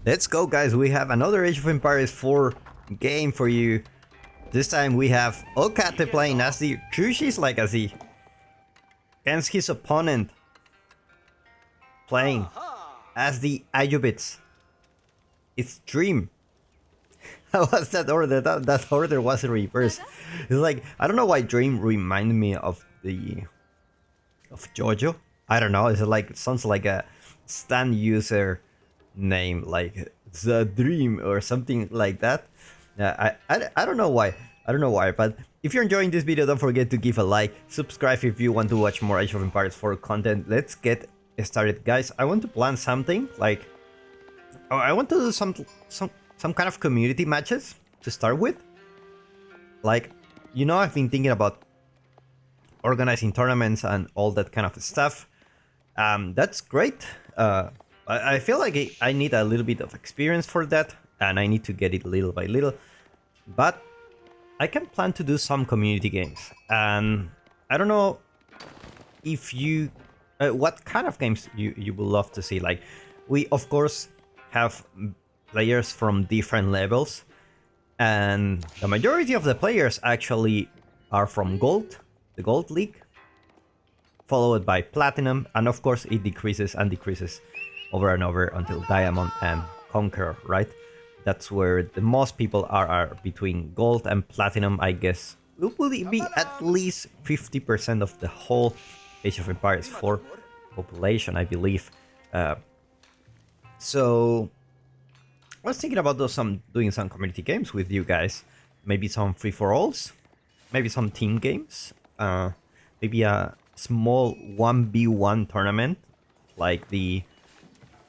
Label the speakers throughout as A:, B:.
A: Let's go, guys. We have another Age of Empires 4 game for you. This time we have Okate playing as the Chushi's Legacy against his opponent playing as the Ayyubids. It's Dream. How was that order? That order was reversed. It's like, I don't know why Dream reminded me of Jojo. I don't know. It's like, it sounds like a stand user name, like the Dream or something like that. I don't know why. I don't know why, but if you're enjoying this video, don't forget to give a like, subscribe if you want to watch more Age of Empires 4 content. Let's get started, guys. I want to plan something like, I want to do some kind of community matches to start with. Like, you know, I've been thinking about organizing tournaments and all that kind of stuff. That's great. I feel like I need a little bit of experience for that, and I need to get it little by little. But I can plan to do some community games, and I don't know if you, what kind of games you would love to see. Like, we of course have players from different levels, and the majority of the players actually are from Gold, the Gold League, followed by Platinum, and of course it decreases and decreases over and over until Diamond and Conqueror, right? That's where the most people are between Gold and Platinum, I guess. It will be at least 50% of the whole Age of Empires 4 population, I believe. So I was thinking about doing some community games with you guys. Maybe some free-for-alls, maybe some team games, maybe a small 1v1 tournament, like the,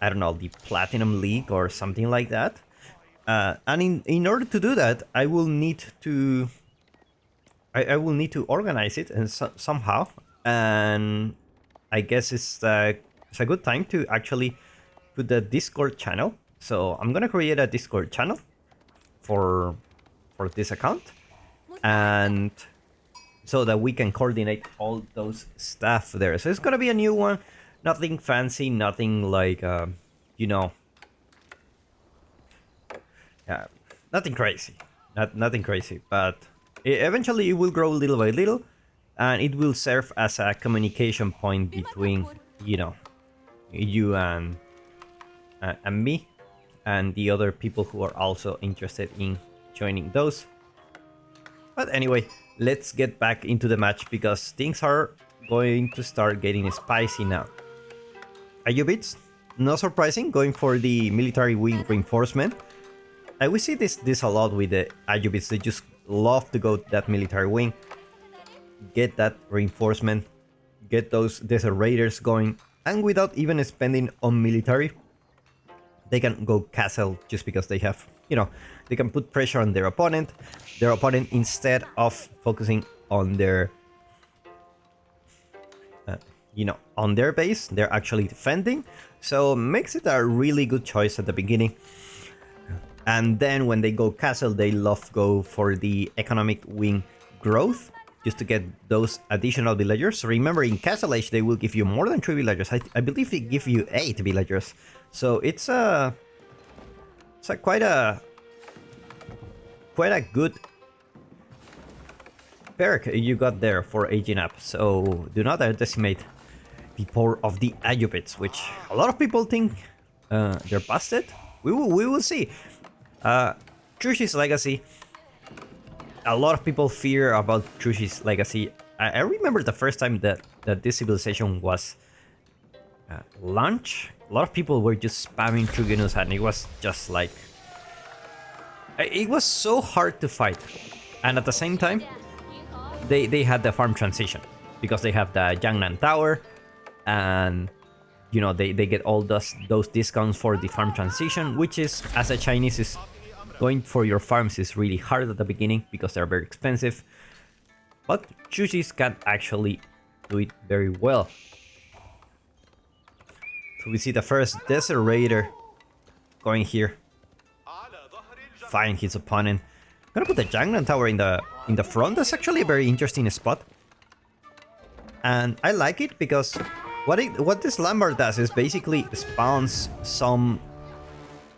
A: I don't know, the Platinum League or something like that. And in order to do that, I will need to organize it and somehow. And I guess it's a good time to actually put the Discord channel. So I'm gonna create a Discord channel for this account, and so that we can coordinate all those stuff there. So it's gonna be a new one, nothing fancy, nothing like you know, nothing crazy, nothing crazy. But eventually it will grow little by little, and it will serve as a communication point between, you know, you and me, and the other people who are also interested in joining those. But anyway, let's get back into the match because things are going to start getting spicy now. Ayyubids, not surprising, going for the military wing reinforcement. We see this a lot with the Ayyubids. They just love to go that military wing, get that reinforcement, get those desert raiders going, and without even spending on military, they can go castle just because they have, you know, they can put pressure on their opponent. Their opponent, instead of focusing on their, you know, on their base, they're actually defending. So makes it a really good choice at the beginning. And then when they go castle, they love go for the economic wing growth, just to get those additional villagers. Remember, in Castle Age, they will give you more than 3 villagers. I believe they give you 8 villagers. So it's quite a good perk you got there for aging up. So do not underestimate the power of the Ayyubids, which a lot of people think they're busted. We will see. Chushi's Legacy. A lot of people fear about Chushi's Legacy. I remember the first time that this civilization was launched. A lot of people were just spamming Trugenus, and it was just like, it was so hard to fight. And at the same time, they had the farm transition because they have the Jiangnan Tower, and you know, they get all those discounts for the farm transition, which is, as a Chinese, is going for your farms is really hard at the beginning because they're very expensive. But Chushis can actually do it very well. So we see the first Desert Raider going here, find his opponent. I'm gonna put the Jiangnan Tower in the front. That's actually a very interesting spot, and I like it because what this Lombard does is basically spawns some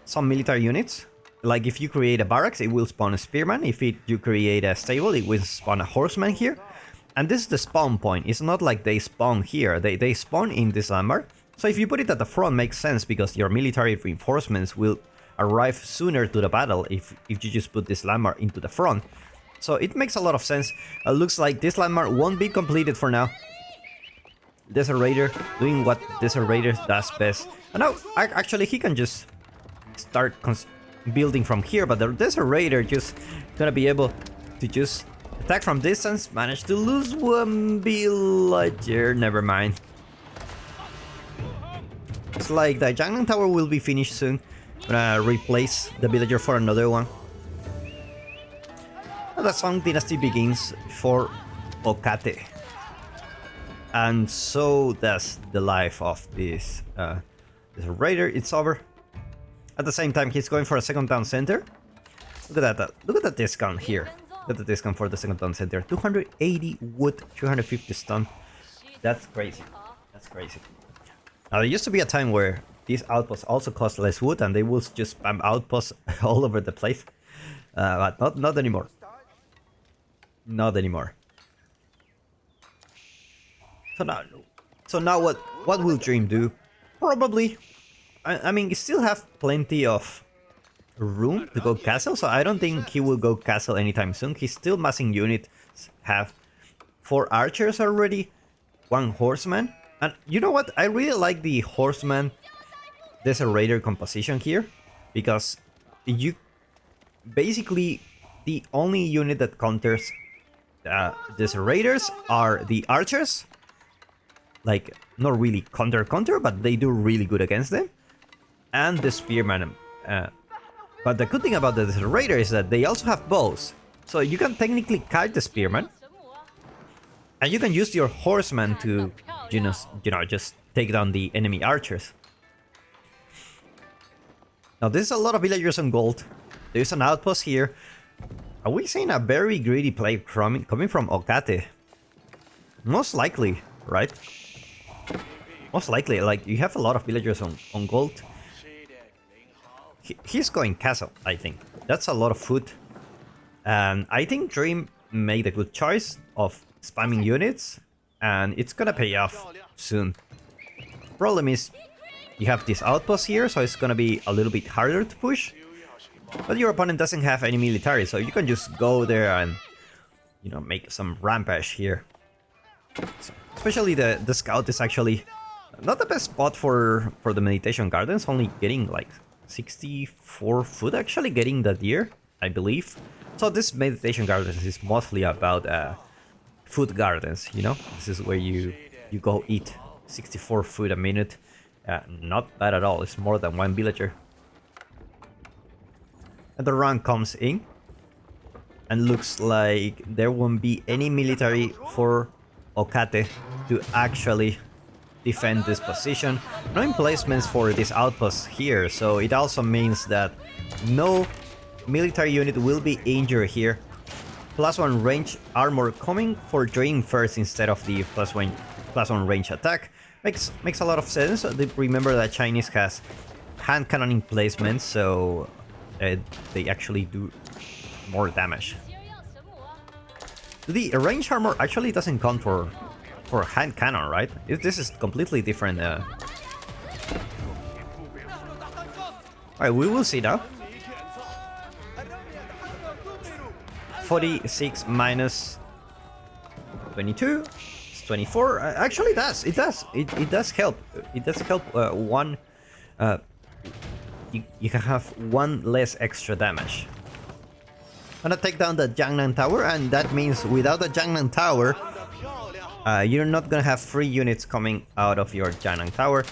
A: some military units. Like if you create a barracks, it will spawn a spearman. If you create a stable, it will spawn a horseman here. And this is the spawn point. It's not like they spawn here. They spawn in this landmark. So if you put it at the front, makes sense because your military reinforcements will arrive sooner to the battle if you just put this landmark into the front. So it makes a lot of sense. Looks like this landmark won't be completed for now. Desert Raider doing what Desert Raider does best. And now, actually, he can just start building from here, but the Desert Raider just gonna be able to just attack from distance. Managed to lose one villager. Never mind. It's like the Jiangnan Tower will be finished soon. I'm gonna replace the villager for another one. And the Song Dynasty begins for Okate. And so does the life of this raider. It's over. At the same time, he's going for a second town center. Look at that. Look at the discount here. Look at the discount for the second town center. 280 wood, 250 stone. That's crazy. That's crazy. Now, there used to be a time where these outposts also cost less wood and they will just spam outposts all over the place. But not anymore. Not anymore. So now what will Dream do? Probably, I mean, he still have plenty of room to go castle, so I don't think he will go castle anytime soon. He's still massing units, have 4 archers already, 1 horseman, and you know what? I really like the horseman Desert Raider composition here, because you basically the only unit that counters Desert Raiders are the archers. Like, not really counter, but they do really good against them. And the spearman. But the good thing about the Desert Raider is that they also have bows. So you can technically kite the spearman. And you can use your horseman to, you know, just take down the enemy archers. Now, this is a lot of villagers on gold. There's an outpost here. Are we seeing a very greedy play coming from Okate? Most likely, right? Most likely, like, you have a lot of villagers on gold. He's going castle, I think. That's a lot of food. And I think Dream made a good choice of spamming units. And it's gonna pay off soon. Problem is, you have this outpost here, so it's gonna be a little bit harder to push. But your opponent doesn't have any military, so you can just go there and, you know, make some rampage here. So, especially the scout is actually not the best spot for the meditation gardens, only getting like 64 food, actually getting the deer, I believe. So this meditation gardens is mostly about food gardens, you know? This is where you go eat 64 food a minute. Not bad at all, it's more than 1 villager. And the round comes in, and looks like there won't be any military for Okate to actually defend this position. No emplacements for this outpost here, so it also means that no military unit will be injured here. +1 range armor coming for Dream first instead of the +1 range attack. Makes a lot of sense. Remember that Chinese has hand cannon emplacements, so they actually do more damage. The range armor actually doesn't count for hand cannon, right? This is completely different. Alright, we will see now. 46 minus 22. It's 24. Actually, it does. It does help. It does help. You can have 1 less extra damage. I'm gonna take down the Jiangnan Tower, and that means without the Jiangnan Tower, you're not gonna have 3 units coming out of your Jiangnan Tower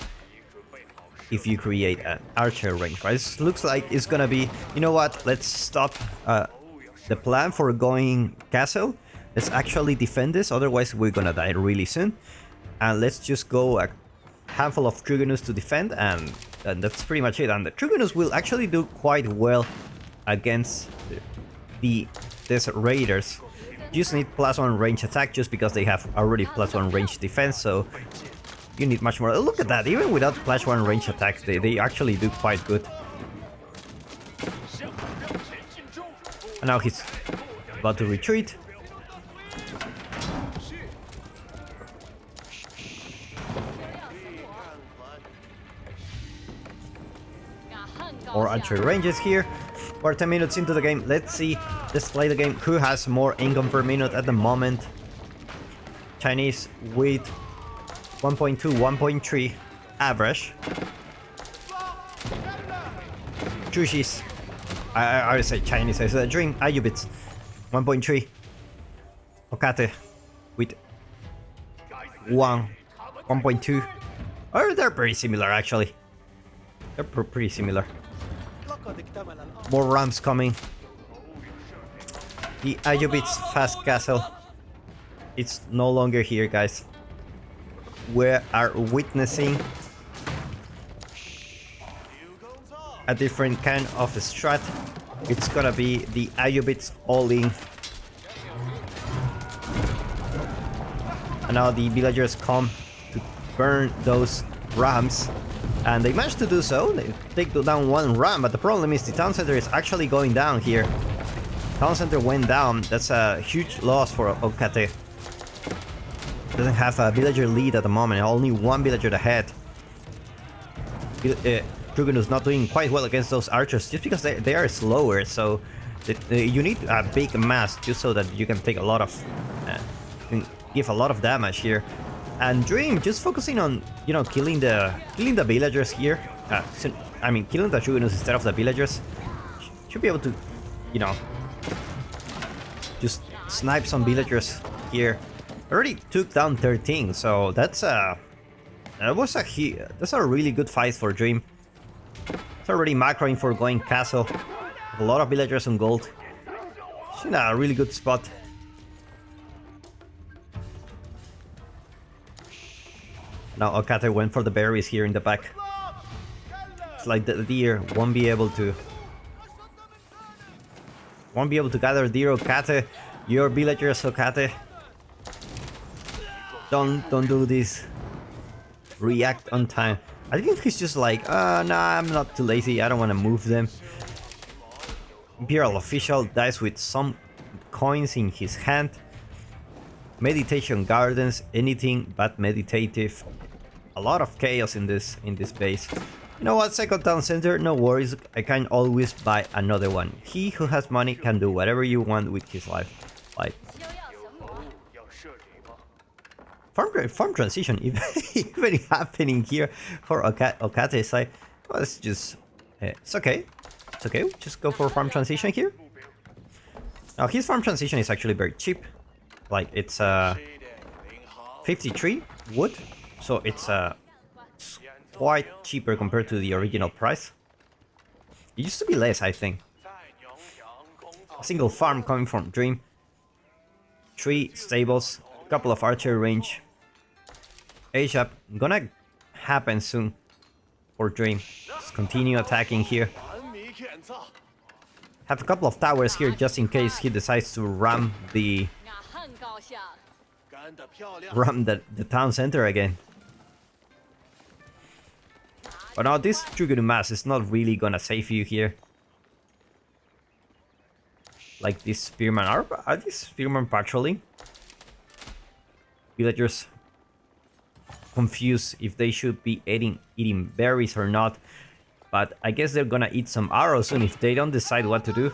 A: if you create an archer range, right? This looks like it's gonna be, you know what, let's stop the plan for going castle. Let's actually defend this, otherwise we're gonna die really soon. And let's just go a handful of Trigonus to defend, and that's pretty much it. And the Trigonus will actually do quite well against the Desert Raiders. You just need +1 range attack just because they have already +1 range defense, so you need much more. Look at that, even without +1 range attack, they actually do quite good. And now he's about to retreat. More archery ranges here. We're 10 minutes into the game. Let's see. Let's play the game. Who has more income per minute at the moment? Chinese with 1.2, 1.3 average. Chushi's, I would say Chinese, I said Dream, Ayyubids 1.3. Okate with 1.2. Or they're pretty similar actually. They're pretty similar. More ramps coming. The Ayyubids fast castle. It's no longer here, guys. We are witnessing a different kind of strat. It's gonna be the Ayyubids all-in. And now the villagers come to burn those rams. And they managed to do so. They take down one ram, but the problem is the town center is actually going down here. Town center went down. That's a huge loss for Okate. Doesn't have a villager lead at the moment. Only one villager ahead. Truganus not doing quite well against those archers just because they are slower. So you need a big mass just so that you can take a lot of, give a lot of damage here. And Dream just focusing on, you know, killing the villagers here. I mean, killing the Truganus instead of the villagers. Should be able to, you know, just snipe some villagers here. Already took down 13, so that's a really good fight for Dream. It's already macroing for going castle. A lot of villagers on gold. It's in a really good spot. Now Okate went for the berries here in the back. It's like the deer won't be able to gather deer. Okate, your villagers, Okate. Don't do this. React on time. I think he's just like, nah, I'm not too lazy. I don't want to move them. Imperial official dies with some coins in his hand. Meditation gardens, anything but meditative. A lot of chaos in this base. You know what, second town center, no worries. I can always buy another one. He who has money can do whatever you want with his life. Like, farm transition even happening here for Okate. It's like, well, it's just, it's okay. It's okay, just go for farm transition here. Now his farm transition is actually very cheap. Like, it's 53 wood, so it's quite cheaper compared to the original price. It used to be less, I think. A single farm coming from Dream. 3 stables, couple of archery range. Age up gonna happen soon for Dream. Just continue attacking here. Have a couple of towers here just in case he decides to ram the town center again. But now this Trigger mass is not really gonna save you here. Like this spearman. Are these spearmen patrolling? Villagers confused if they should be eating berries or not. But I guess they're gonna eat some arrows soon if they don't decide what to do.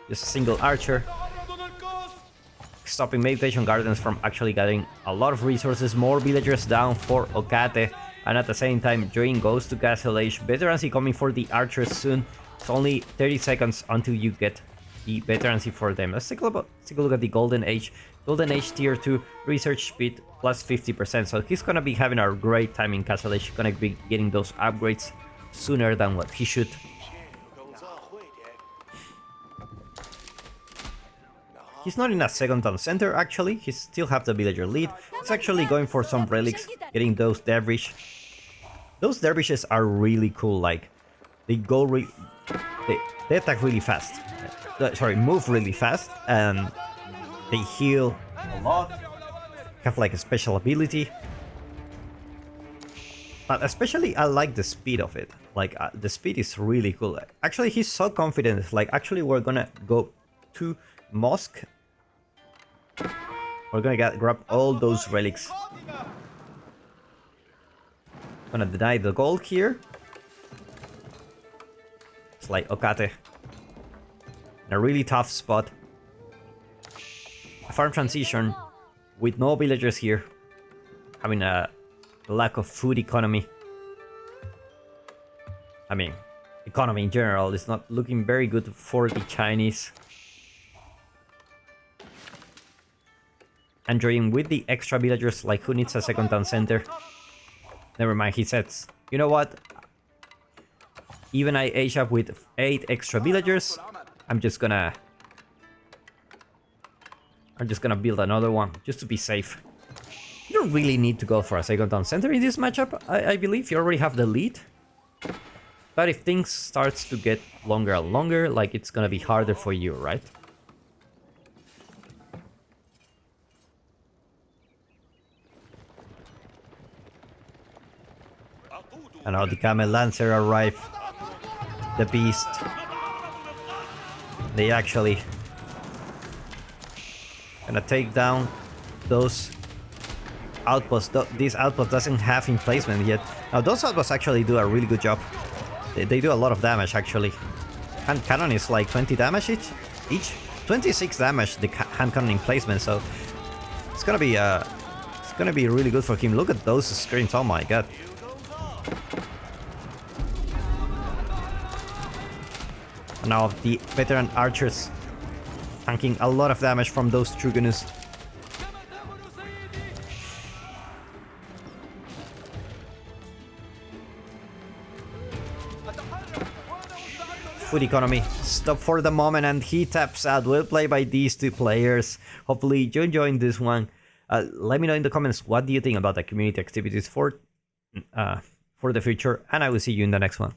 A: Just a single archer. Stopping meditation gardens from actually getting a lot of resources. More villagers down for Okate. And at the same time, Dream goes to Castle Age. Veterancy coming for the archers soon. It's only 30 seconds until you get the veterancy for them. Let's take a look at the Golden Age. Golden Age tier 2, research speed plus 50%. So he's gonna be having a great time in Castle Age. He's gonna be getting those upgrades sooner than what he should. He's not in a second town center actually. He still have the villager lead. He's actually going for some relics, getting those dervish. Those dervishes are really cool. Like, they go they attack really fast. Sorry, move really fast, and they heal a lot. Have like a special ability. But especially I like the speed of it. Like the speed is really cool. Actually, he's so confident. Like actually, we're gonna go to mosque. We're gonna grab all those relics. Gonna deny the gold here. It's like Okate. In a really tough spot. A farm transition with no villagers here. Having a lack of food economy. I mean, economy in general is not looking very good for the Chinese. Androiding with the extra villagers, like who needs a second town center? Never mind, he says, you know what? Even I age up with 8 extra villagers. I'm just gonna build another one, just to be safe. You don't really need to go for a second town center in this matchup, I believe. You already have the lead. But if things starts to get longer and longer, like it's gonna be harder for you, right? And now the Camel Lancer arrive. The beast. They actually gonna take down those outposts. This outpost doesn't have emplacement yet. Now those outposts actually do a really good job. They do a lot of damage actually. Hand cannon is like 20 damage each. 26 damage the hand cannon emplacement. So it's gonna be really good for him. Look at those screens. Oh my god. Now the veteran archers tanking a lot of damage from those Truganus. Food economy stop for the moment and he taps out. Well played by these two players. Hopefully you enjoyed this one. Let me know in the comments what do you think about the community activities for the future, and I will see you in the next one.